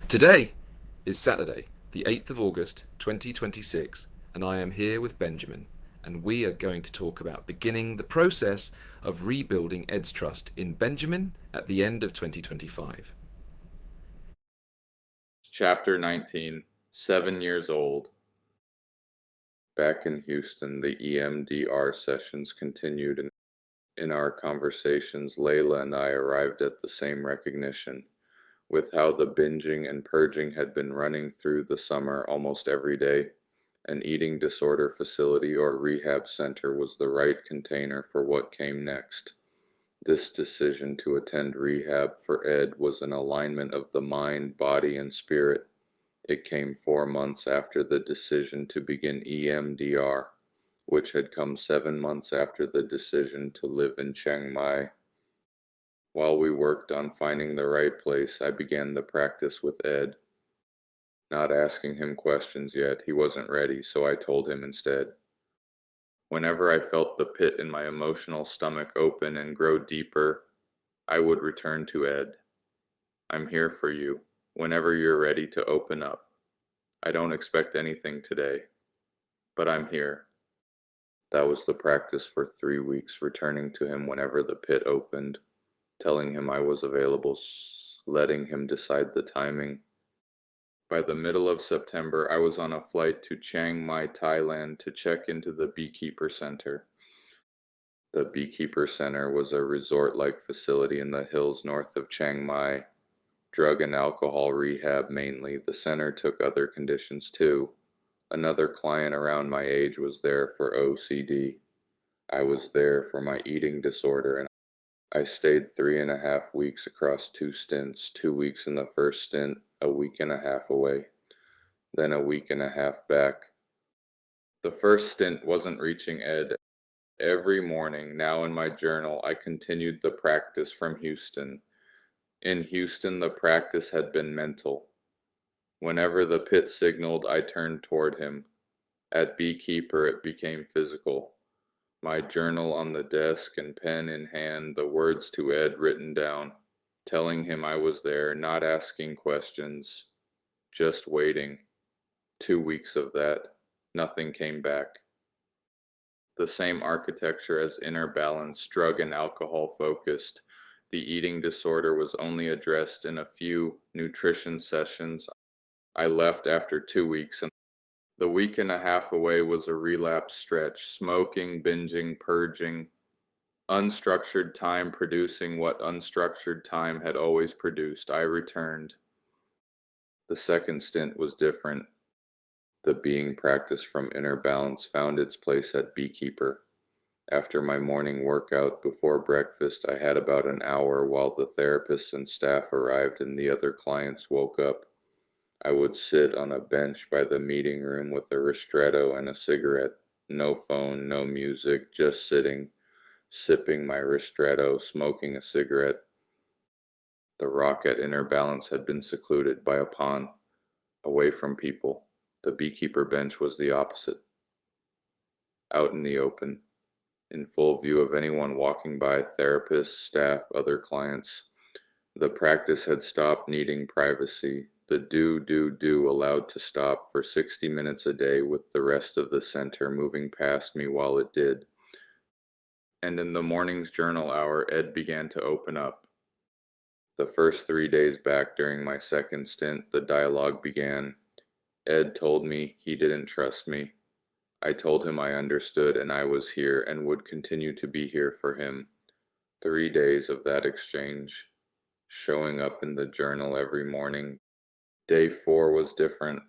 Today is Saturday, the 8th of August 2026, and I am here with Benjamin, and we are going to talk about beginning the process of rebuilding Ed's trust in Benjamin at the end of 2025. Chapter 19, 7 years old. Back in Houston, the EMDR sessions continued, and in our conversations, Layla and I arrived at the same recognition. With how the binging and purging had been running through the summer almost every day, an eating disorder facility or rehab center was the right container for what came next. This decision to attend rehab for Ed was an alignment of the mind, body, and spirit. It came 4 months after the decision to begin EMDR, which had come 7 months after the decision to live in Chiang Mai. While we worked on finding the right place, I began the practice with Ed. Not asking him questions yet, he wasn't ready, so I told him instead. Whenever I felt the pit in my emotional stomach open and grow deeper, I would return to Ed. I'm here for you, whenever you're ready to open up. I don't expect anything today, but I'm here. That was the practice for 3 weeks, returning to him whenever the pit opened, telling him I was available, letting him decide the timing. By the middle of September, I was on a flight to Chiang Mai, Thailand to check into the Beekeeper Center. The Beekeeper Center was a resort-like facility in the hills north of Chiang Mai. Drug and alcohol rehab mainly. The center took other conditions too. Another client around my age was there for OCD. I was there for my eating disorder, and I stayed 3.5 weeks across 2 stints, 2 weeks in the first stint, a week and a half away, then a week and a half back. The first stint wasn't reaching Ed. Every morning, now in my journal, I continued the practice from Houston. In Houston, the practice had been mental. Whenever the pit signaled, I turned toward him. At Beekeeper, it became physical. My journal on the desk and pen in hand, the words to Ed written down, telling him I was there, not asking questions, just waiting. 2 weeks of that. Nothing came back. The same architecture as Inner Balance, drug and alcohol focused. The eating disorder was only addressed in a few nutrition sessions. I left after 2 weeks, and the week and a half away was a relapse stretch, smoking, binging, purging, unstructured time producing what unstructured time had always produced. I returned. The second stint was different. The being practice from Inner Balance found its place at Beekeeper. After my morning workout before breakfast, I had about an hour while the therapists and staff arrived and the other clients woke up. I would sit on a bench by the meeting room with a ristretto and a cigarette. No phone, no music, just sitting, sipping my ristretto, smoking a cigarette. The rock at Inner Balance had been secluded by a pond, away from people. The Beekeeper bench was the opposite. Out in the open, in full view of anyone walking by, therapists, staff, other clients. The practice had stopped needing privacy. The do allowed to stop for 60 minutes a day, with the rest of the center moving past me while it did. And in the morning's journal hour, Ed began to open up. The first 3 days back during my second stint, the dialogue began. Ed told me he didn't trust me. I told him I understood and I was here and would continue to be here for him. 3 days of that exchange, showing up in the journal every morning. Day 4 was different.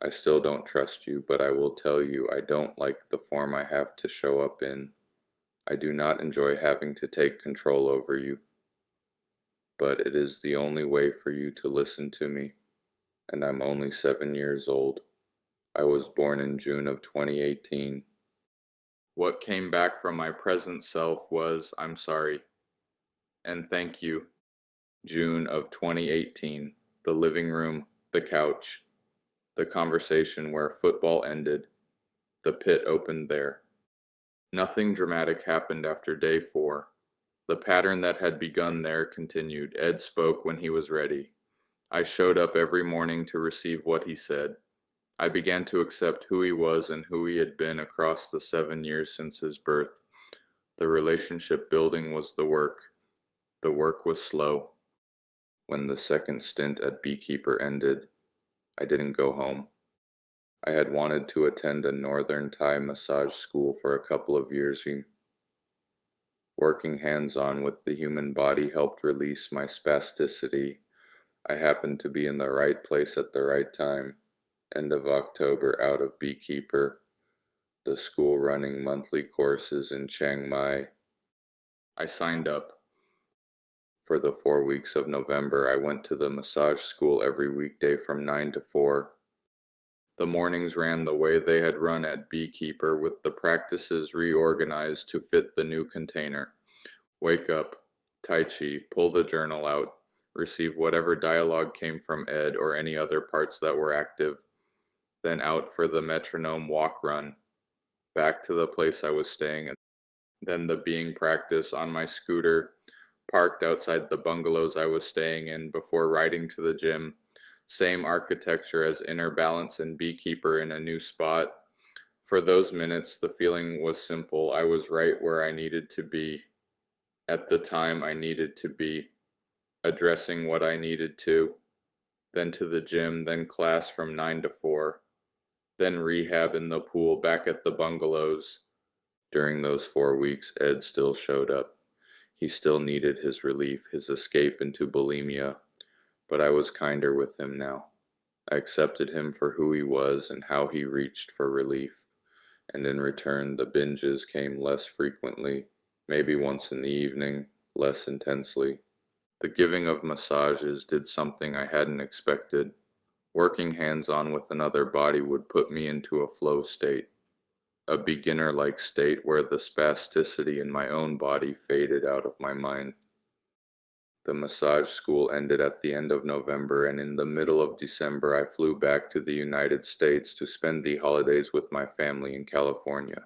I still don't trust you, but I will tell you I don't like the form I have to show up in. I do not enjoy having to take control over you. But it is the only way for you to listen to me. And I'm only 7 years old. I was born in June of 2018. What came back from my present self was, I'm sorry, and thank you. June of 2018. The living room, the couch, the conversation where football ended, the pit opened there. Nothing dramatic happened after day 4. The pattern that had begun there continued. Ed spoke when he was ready. I showed up every morning to receive what he said. I began to accept who he was and who he had been across the 7 years since his birth. The relationship building was the work. The work was slow. When the second stint at Beekeeper ended, I didn't go home. I had wanted to attend a Northern Thai massage school for a couple of years. Working hands-on with the human body helped release my spasticity. I happened to be in the right place at the right time. End of October, out of Beekeeper, the school running monthly courses in Chiang Mai. I signed up. For the 4 weeks of November, I went to the massage school every weekday from 9 to 4. The mornings ran the way they had run at Beekeeper, with the practices reorganized to fit the new container. Wake up, Tai Chi, pull the journal out, receive whatever dialogue came from Ed or any other parts that were active, then out for the metronome walk run, back to the place I was staying, and then the being practice on my scooter, parked outside the bungalows I was staying in before riding to the gym. Same architecture as Inner Balance and Beekeeper in a new spot. For those minutes, the feeling was simple. I was right where I needed to be, at the time I needed to be, addressing what I needed to, then to the gym, then class from 9 to 4, then rehab in the pool, back at the bungalows. During those 4 weeks, Ed still showed up. He still needed his relief, his escape into bulimia, but I was kinder with him now. I accepted him for who he was and how he reached for relief, and in return the binges came less frequently, maybe once in the evening, less intensely. The giving of massages did something I hadn't expected. Working hands-on with another body would put me into a flow state, a beginner-like state where the spasticity in my own body faded out of my mind. The massage school ended at the end of November, and in the middle of December I flew back to the United States to spend the holidays with my family in California.